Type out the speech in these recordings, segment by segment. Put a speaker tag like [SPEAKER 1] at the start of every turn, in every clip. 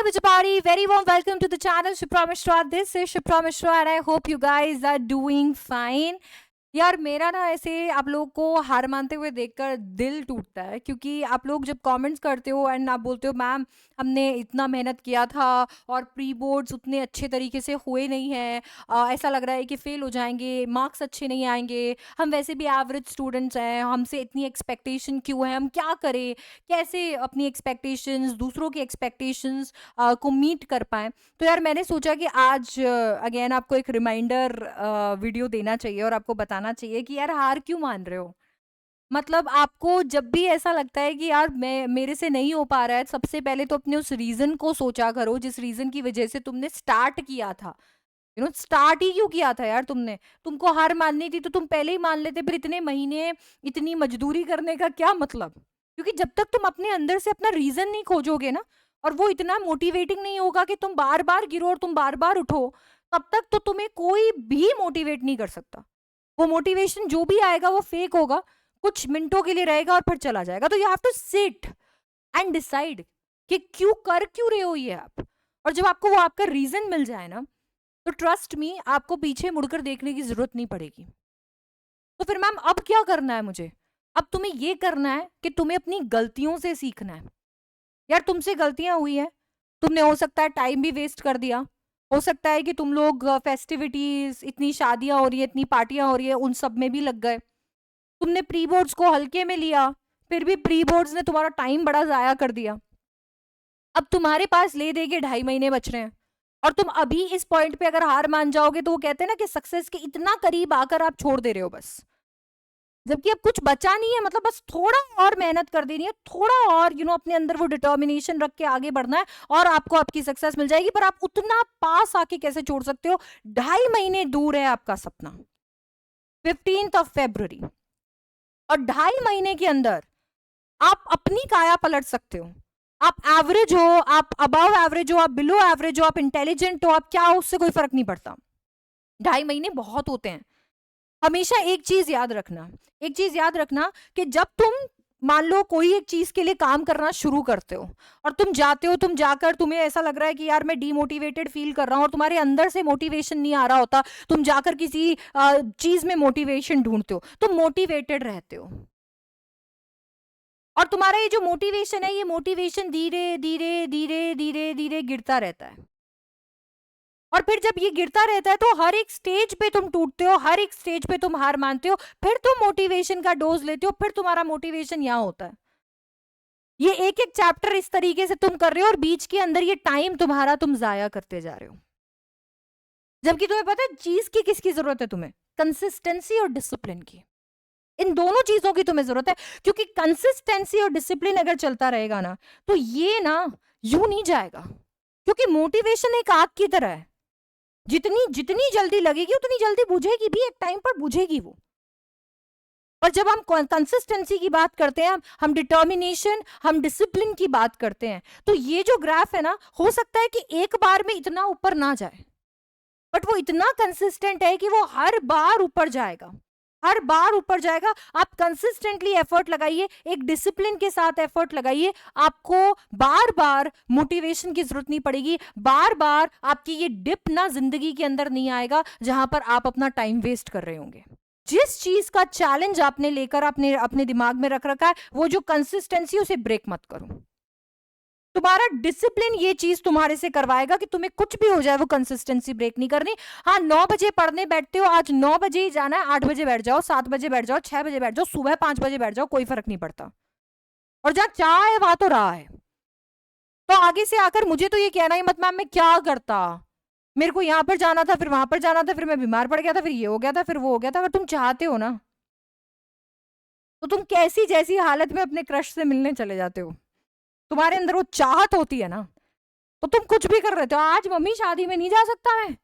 [SPEAKER 1] Hi Vijapari, very warm welcome to the channel Shipra Mishra. This is Shipra Mishra and I hope you guys are doing fine. यार मेरा ना ऐसे आप लोग को हार मानते हुए देखकर दिल टूटता है क्योंकि आप लोग जब कमेंट्स करते हो एंड आप बोलते हो मैम हमने इतना मेहनत किया था और प्री बोर्ड्स उतने अच्छे तरीके से हुए नहीं हैं, ऐसा लग रहा है कि फेल हो जाएंगे, मार्क्स अच्छे नहीं आएंगे, हम वैसे भी एवरेज स्टूडेंट्स हैं, हमसे इतनी एक्सपेक्टेशन क्यों है, हम क्या करें, कैसे अपनी एक्सपेक्टेशंस दूसरों की एक्सपेक्टेशंस को मीट कर पाएं। तो यार मैंने सोचा कि आज अगेन आपको एक रिमाइंडर वीडियो देना चाहिए और आपको बताना चाहिए कि यार हार क्यों मान रहे हो। मतलब आपको जब भी ऐसा लगता है कि यार मैं मेरे से नहीं हो पा रहा है, सबसे पहले तो अपने उस रीजन को सोचा करो जिस रीजन की वजह से तुमने स्टार्ट किया था। स्टार्ट ही क्यों किया था यार तुमने। तुमको हार माननी थी तो तुम पहले ही मान लेते, फिर इतने महीने इतनी मजदूरी करने का क्या मतलब। क्योंकि जब तक तुम अपने अंदर से अपना रीजन नहीं खोजोगे ना, और वो इतना मोटिवेटिंग नहीं होगा कि तुम बार बार गिरो और तुम बार बार उठो, तब तक तो तुम्हें कोई भी मोटिवेट नहीं कर सकता। वो मोटिवेशन जो भी आएगा वो फेक होगा, कुछ मिनटों के लिए रहेगा और फिर चला जाएगा। तो you have to sit and decide कि क्यों रहे हो ये आप। और जब आपको वो आपका रीजन मिल जाए ना, तो ट्रस्ट मी आपको पीछे मुड़कर देखने की जरूरत नहीं पड़ेगी। तो फिर मैम अब क्या करना है मुझे। अब तुम्हें ये करना है कि तुम्हें अपनी गलतियों से सीखना है। यार तुमसे गलतियां हुई हैं, तुमने हो सकता है टाइम भी वेस्ट कर दिया, हो सकता है कि तुम लोग फेस्टिविटीज, इतनी शादियां हो रही है, इतनी पार्टियां हो रही है, उन सब में भी लग गए। तुमने प्री बोर्ड्स को हल्के में लिया, फिर भी प्री बोर्ड्स ने तुम्हारा टाइम बड़ा जाया कर दिया। अब तुम्हारे पास ले दे के 2.5 महीने बच रहे हैं और तुम अभी इस पॉइंट पे अगर हार मान जाओगे तो वो कहते हैं ना कि सक्सेस के इतना करीब आकर आप छोड़ दे रहे हो बस। जबकि अब कुछ बचा नहीं है, मतलब बस थोड़ा और मेहनत कर देनी है, थोड़ा और अपने अंदर वो डिटर्मिनेशन रख के आगे बढ़ना है और आपको आपकी सक्सेस मिल जाएगी। पर आप उतना पास आके कैसे छोड़ सकते हो। 2.5 महीने दूर है आपका सपना, 15 फरवरी, और 2.5 महीने के अंदर आप अपनी काया पलट सकते हो। आप एवरेज हो, आप अबव एवरेज हो, आप बिलो एवरेज हो, आप इंटेलिजेंट हो, आप क्या हो, उससे कोई फर्क नहीं पड़ता। 2.5 महीने बहुत होते हैं। हमेशा एक चीज याद रखना, एक चीज याद रखना कि जब तुम मान लो कोई एक चीज के लिए काम करना शुरू करते हो और तुम जाते हो, तुम जाकर तुम्हें ऐसा लग रहा है कि यार मैं डीमोटिवेटेड फील कर रहा हूं और तुम्हारे अंदर से मोटिवेशन नहीं आ रहा होता, तुम जाकर किसी चीज में मोटिवेशन ढूंढते हो, तुम मोटिवेटेड रहते हो। और तुम्हारा ये जो मोटिवेशन है, ये मोटिवेशन धीरे धीरे धीरे धीरे धीरे गिरता रहता है। और फिर जब ये गिरता रहता है तो हर एक स्टेज पे तुम टूटते हो, हर एक स्टेज पे तुम हार मानते हो, फिर तुम मोटिवेशन का डोज लेते हो, फिर तुम्हारा मोटिवेशन यहाँ होता है। ये एक एक चैप्टर इस तरीके से तुम कर रहे हो और बीच के अंदर ये टाइम तुम्हारा तुम जाया करते जा रहे हो। जबकि तुम्हें पता है चीज की किसकी जरूरत है, तुम्हें कंसिस्टेंसी और डिसिप्लिन की। इन दोनों चीजों की तुम्हें जरूरत है, क्योंकि कंसिस्टेंसी और डिसिप्लिन अगर चलता रहेगा ना, तो ये ना यूं नहीं जाएगा। क्योंकि मोटिवेशन एक आग की तरह है, जितनी जितनी जल्दी लगेगी उतनी जल्दी बुझेगी भी, एक टाइम पर बुझेगी वो। और जब हम कंसिस्टेंसी की बात करते हैं, हम डिटर्मिनेशन, हम डिसिप्लिन की बात करते हैं, तो ये जो ग्राफ है ना, हो सकता है कि एक बार में इतना ऊपर ना जाए, बट वो इतना कंसिस्टेंट है कि वो हर बार ऊपर जाएगा, हर बार ऊपर जाएगा। आप कंसिस्टेंटली एफर्ट लगाइए, एक डिसिप्लिन के साथ एफर्ट लगाइए, आपको बार बार मोटिवेशन की जरूरत नहीं पड़ेगी, बार बार आपकी ये डिप ना जिंदगी के अंदर नहीं आएगा जहां पर आप अपना टाइम वेस्ट कर रहे होंगे। जिस चीज का चैलेंज आपने लेकर अपने अपने दिमाग में रख रखा है, वो जो कंसिस्टेंसी, उसे ब्रेक मत करो। तुम्हारा डिसिप्लिन ये चीज तुम्हारे से करवाएगा कि तुम्हें कुछ भी हो जाए वो कंसिस्टेंसी ब्रेक नहीं करनी। हाँ, 9 बजे पढ़ने बैठते हो, आज 9 बजे ही जाना है, 8 बजे बैठ जाओ, 7 बजे बैठ जाओ, 6 बजे बैठ जाओ, सुबह 5 बजे बैठ जाओ, कोई फर्क नहीं पड़ता। और जहां चाह है वहां तो रहा है। तो आगे से आकर मुझे तो ये कहना ही मत मैम मैं क्या करता, मेरे को यहाँ पर जाना था, फिर वहां पर जाना था, फिर मैं बीमार पड़ गया था, फिर ये हो गया था, फिर वो हो गया था। अगर तुम चाहते हो ना, तो तुम कैसी जैसी हालत में अपने क्रश से मिलने चले जाते हो। तुम्हारे अंदर वो चाहत होती है ना, तो तुम कुछ भी कर रहे हो। आज मम्मी शादी में नहीं जा सकता मैं,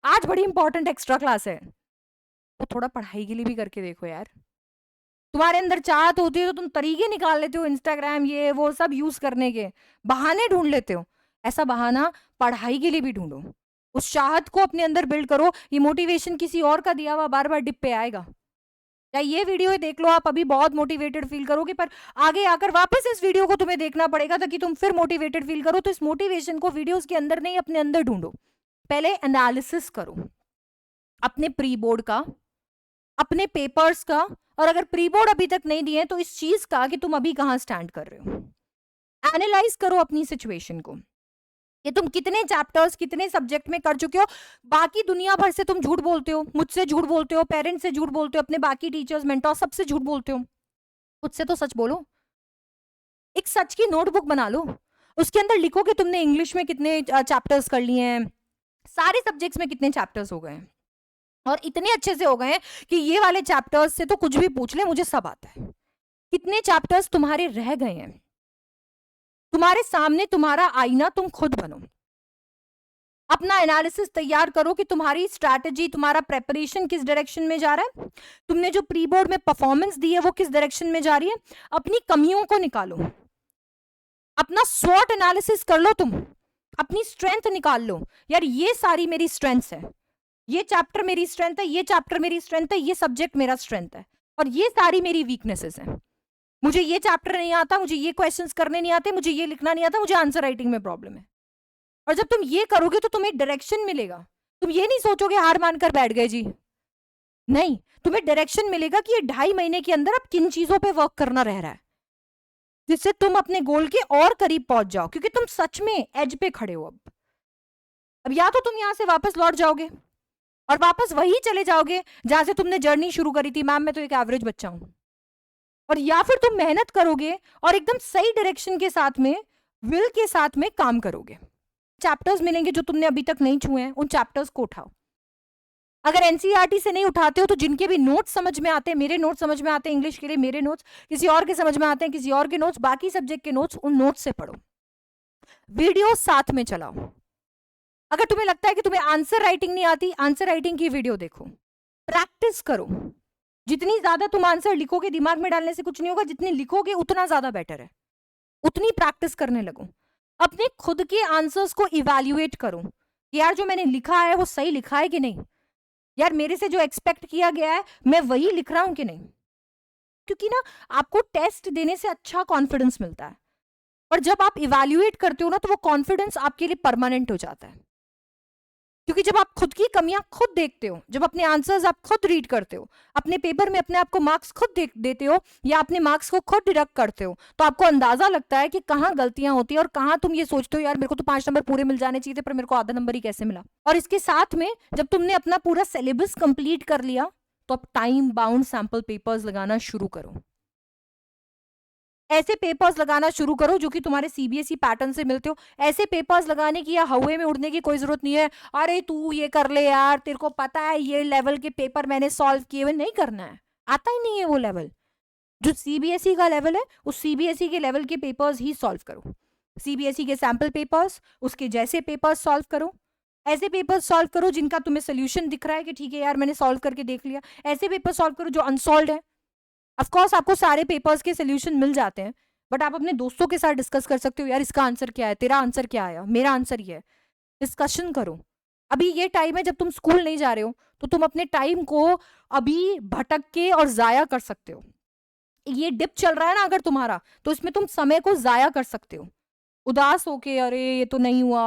[SPEAKER 1] आज बड़ी इंपॉर्टेंट एक्स्ट्रा क्लास है, तो थोड़ा पढ़ाई के लिए भी करके देखो यार। तुम्हारे अंदर चाहत होती है तो तुम तरीके निकाल लेते हो, इंस्टाग्राम ये वो सब यूज करने के बहाने ढूंढ लेते हो। ऐसा बहाना पढ़ाई के लिए भी ढूंढो, उस चाहत को अपने अंदर बिल्ड करो। ये मोटिवेशन किसी और का दिया हुआ बार बार डिप पे आएगा, या ये वीडियो देख लो आप, अभी बहुत मोटिवेटेड फील करोगे, पर आगे आकर वापस इस वीडियो को तुम्हें देखना पड़ेगा ताकि तुम फिर मोटिवेटेड फील करो। तो इस मोटिवेशन को वीडियोस के अंदर नहीं, अपने अंदर ढूंढो। पहले एनालिसिस करो अपने प्री बोर्ड का, अपने पेपर्स का, और अगर प्री बोर्ड अभी तक नहीं दिए तो इस चीज का कि तुम अभी कहां स्टैंड कर रहे हो। एनालाइज करो अपनी सिचुएशन को कि तुम कितने चैप्टर्स कितने सब्जेक्ट में कर चुके हो। बाकी दुनिया भर से तुम झूठ बोलते हो, मुझसे झूठ बोलते हो, पेरेंट्स से झूठ बोलते हो, अपने बाकी टीचर्स मेंटोर सबसे झूठ बोलते हो। खुद से तो सच बोलो। एक सच की नोटबुक बना लो, उसके अंदर लिखो कि तुमने इंग्लिश में कितने चैप्टर्स कर लिए हैं, सारे सब्जेक्ट्स में कितने चैप्टर्स हो गए हैं, और इतने अच्छे से हो गए हैं कि ये वाले चैप्टर्स से तो कुछ भी पूछ ले मुझे सब आता है। कितने चैप्टर्स तुम्हारे रह गए हैं। तुम्हारे सामने तुम्हारा आईना, तुम खुद बनो। अपना एनालिसिस तैयार करो कि तुम्हारी स्ट्रैटेजी, तुम्हारा प्रेपरेशन किस डायरेक्शन में जा रहा है, तुमने जो प्री बोर्ड में परफॉर्मेंस दी है वो किस डायरेक्शन में जा रही है। अपनी कमियों को निकालो, अपना स्वॉट एनालिसिस कर लो, तुम अपनी स्ट्रेंथ निकाल लो। यार ये सारी मेरी स्ट्रेंथ्स है, ये चैप्टर मेरी स्ट्रेंथ है, ये चैप्टर मेरी स्ट्रेंथ है, ये सब्जेक्ट मेरा स्ट्रेंथ है, और ये सारी मेरी वीकनेसेस हैं। मुझे ये चैप्टर नहीं आता, मुझे ये क्वेश्चंस करने नहीं आते, मुझे ये लिखना नहीं आता, मुझे आंसर राइटिंग में प्रॉब्लम है। और जब तुम ये करोगे तो तुम्हें डायरेक्शन मिलेगा। तुम ये नहीं सोचोगे हार मानकर बैठ गए जी, नहीं, तुम्हें डायरेक्शन मिलेगा कि ये 2.5 महीने के अंदर अब किन चीजों पे वर्क करना रह रहा है जिससे तुम अपने गोल के और करीब पहुंच जाओ, क्योंकि तुम सच में एज पे खड़े हो। अब या तो तुम यहां से वापस लौट जाओगे और वापस वही चले जाओगे जहां से तुमने जर्नी शुरू करी थी, मैम मैं तो एक एवरेज बच्चा हूं, और या फिर तुम मेहनत करोगे और एकदम सही डायरेक्शन के साथ में, विल के साथ में काम करोगे। चैप्टर्स मिलेंगे जो तुमने अभी तक नहीं छुए हैं, उन चैप्टर्स को उठाओ। अगर एनसीईआरटी से नहीं उठाते हो तो जिनके भी नोट्स समझ में आते हैं, मेरे नोट्स समझ में आते हैं इंग्लिश के लिए, मेरे नोट्स, किसी और के समझ में आते हैं किसी और के नोट्स, बाकी सब्जेक्ट के नोट्स, उन नोट्स से पढ़ो। वीडियो साथ में चलाओ। अगर तुम्हें लगता है कि तुम्हें आंसर राइटिंग नहीं आती, आंसर राइटिंग की वीडियो देखो, प्रैक्टिस करो। जितनी ज्यादा तुम आंसर लिखोगे, दिमाग में डालने से कुछ नहीं होगा, जितनी लिखोगे उतना ज्यादा बेटर है, उतनी प्रैक्टिस करने लगो। अपने खुद के आंसर्स को इवैल्यूएट करो कि यार जो मैंने लिखा है वो सही लिखा है कि नहीं, यार मेरे से जो एक्सपेक्ट किया गया है मैं वही लिख रहा हूं कि नहीं। क्योंकि ना आपको टेस्ट देने से अच्छा कॉन्फिडेंस मिलता है, और जब आप इवैल्यूएट करते हो ना तो वो कॉन्फिडेंस आपके लिए परमानेंट हो जाता है। क्योंकि जब आप खुद की कमियां खुद देखते हो, जब अपने आंसर्स आप खुद रीड करते हो, अपने पेपर में अपने आप को मार्क्स खुद देते हो, या अपने मार्क्स को खुद डिडक्ट करते हो, तो आपको अंदाजा लगता है कि कहाँ गलतियां होती है और कहाँ तुम ये सोचते हो यार मेरे को तो 5 नंबर पूरे मिल जाने चाहिए थे पर मेरे को आधा नंबर ही कैसे मिला। और इसके साथ में जब तुमने अपना पूरा सिलेबस कंप्लीट कर लिया तो अब टाइम बाउंड सैंपल पेपर्स लगाना शुरू करो। ऐसे पेपर्स लगाना शुरू करो जो कि तुम्हारे सीबीएसई पैटर्न से मिलते हो। ऐसे पेपर्स लगाने की या हवा में उड़ने की कोई जरूरत नहीं है, अरे तू ये कर ले यार, तेरे को पता है ये लेवल के पेपर मैंने सॉल्व किए हुए, नहीं करना है, आता ही नहीं है वो लेवल। जो सीबीएसई का लेवल है उस सीबीएसई के लेवल के पेपर्स ही सॉल्व करो। सीबीएसई के सैंपल पेपर्स, उसके जैसे पेपर्स सॉल्व करो। ऐसे पेपर सॉल्व करो जिनका तुम्हें सोल्यूशन दिख रहा है कि ठीक है यार मैंने सॉल्व करके देख लिया। ऐसे पेपर सॉल्व करो जो अनसॉल्व है। ऑफकोर्स आपको सारे पेपर्स के सोल्यूशन मिल जाते हैं, बट आप अपने दोस्तों के साथ डिस्कस कर सकते हो, यार इसका आंसर क्या है, तेरा आंसर क्या आया, मेरा आंसर ये है। डिस्कशन करो। अभी ये टाइम है जब तुम स्कूल नहीं जा रहे हो तो तुम अपने टाइम को अभी भटक के और जाया कर सकते हो। ये डिप चल रहा है ना अगर तुम्हारा, तो इसमें तुम समय को जाया कर सकते हो उदास होके, अरे ये तो नहीं हुआ।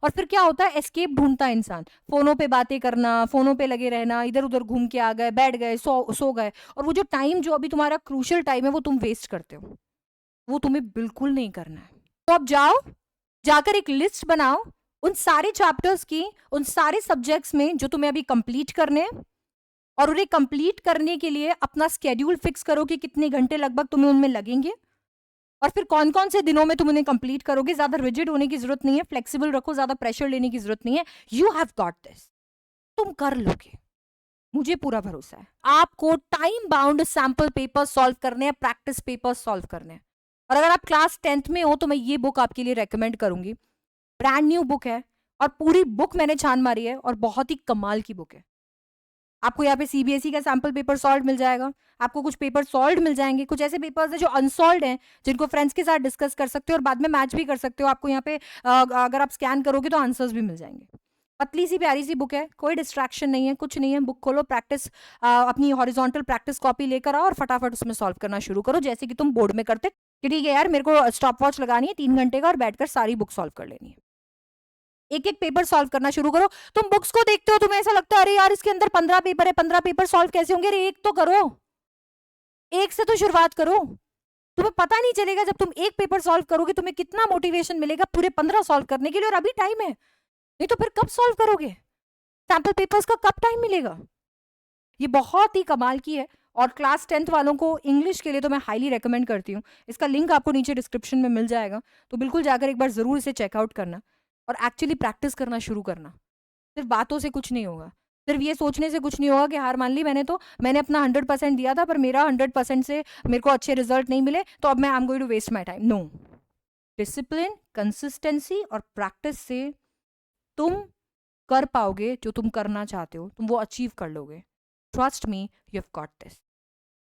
[SPEAKER 1] और फिर क्या होता है, एस्केप ढूंढता है इंसान, फोनों पे बातें करना, फोनों पे लगे रहना, इधर उधर घूम के आ गए, बैठ गए, सो गए, और वो जो टाइम जो अभी तुम्हारा क्रूशियल टाइम है वो तुम वेस्ट करते हो। वो तुम्हें बिल्कुल नहीं करना है। तो अब जाओ, जाकर एक लिस्ट बनाओ उन सारे चैप्टर्स की, उन सारे सब्जेक्ट्स में जो तुम्हें अभी कंप्लीट करने हैं, और उन्हें कंप्लीट करने के लिए अपना स्केड्यूल फिक्स करो कि कितने घंटे लगभग तुम्हें उनमें लगेंगे, और फिर कौन कौन से दिनों में तुम उन्हें कंप्लीट करोगे। ज्यादा रिजिड होने की जरूरत नहीं है, फ्लेक्सिबल रखो, ज्यादा प्रेशर लेने की जरूरत नहीं है। यू हैव गॉट दिस, तुम कर लोगे, मुझे पूरा भरोसा है। आपको time bound sample paper solve करने हैं, प्रैक्टिस पेपर सॉल्व करने हैं। और अगर आप क्लास 10th में हो तो मैं ये बुक आपके लिए रेकमेंड करूंगी। ब्रांड न्यू बुक है और पूरी बुक मैंने छान मारी है और बहुत ही कमाल की बुक है। आपको यहाँ पे सीबीएसई का सैंपल पेपर सॉल्व मिल जाएगा, आपको कुछ पेपर सॉल्व मिल जाएंगे, कुछ ऐसे पेपर्स हैं जो अनसॉल्व हैं जिनको फ्रेंड्स के साथ डिस्कस कर सकते हो और बाद में मैच भी कर सकते हो। आपको यहाँ पे अगर आप स्कैन करोगे तो आंसर्स भी मिल जाएंगे। पतली सी प्यारी सी बुक है, कोई डिस्ट्रैक्शन नहीं है, कुछ नहीं है, बुक खोलो, प्रैक्टिस अपनी हॉरिजॉन्टल प्रैक्टिस कॉपी लेकर आओ और फटाफट उसमें सॉल्व करना शुरू करो, जैसे कि तुम बोर्ड में करते कि ठीक है यार मेरे को स्टॉप वॉच लगानी है 3 घंटे का और बैठकर सारी बुक सॉल्व कर लेनी है। एक एक पेपर सॉल्व करना शुरू करो। तुम बुक्स को देखते हो, तुम्हें ऐसा लगता है अरे यार इसके अंदर 15 पेपर है, 15 पेपर सॉल्व कैसे होंगे? अरे एक तो करो, एक से तो शुरुआत करो। तुम्हें पता नहीं चलेगा जब तुम एक पेपर सॉल्व करोगे तुम्हें कितना मोटिवेशन मिलेगा पूरे 15 सॉल्व करने के लिए, और अभी टाइम है, नहीं तो फिर कब सॉल्व करोगे? सैंपल पेपर्स का कब टाइम मिलेगा? ये बहुत ही कमाल की है, और क्लास 10th वालों को इंग्लिश के लिए तो मैं हाईली रेकमेंड करती हूँ। इसका लिंक आपको नीचे डिस्क्रिप्शन में मिल जाएगा, तो बिल्कुल जाकर एक बार ज़रूर इसे चेकआउट करना और एक्चुअली प्रैक्टिस करना शुरू करना। सिर्फ बातों से कुछ नहीं होगा, सिर्फ ये सोचने से कुछ नहीं होगा कि हार मान ली मैंने अपना 100% दिया था पर मेरा 100% से मेरे को अच्छे रिजल्ट नहीं मिले तो अब मैं I am going to waste my time. No, discipline, consistency और प्रैक्टिस से तुम कर पाओगे जो तुम करना चाहते हो, तुम वो अचीव कर लोगे। Trust me, you have got this.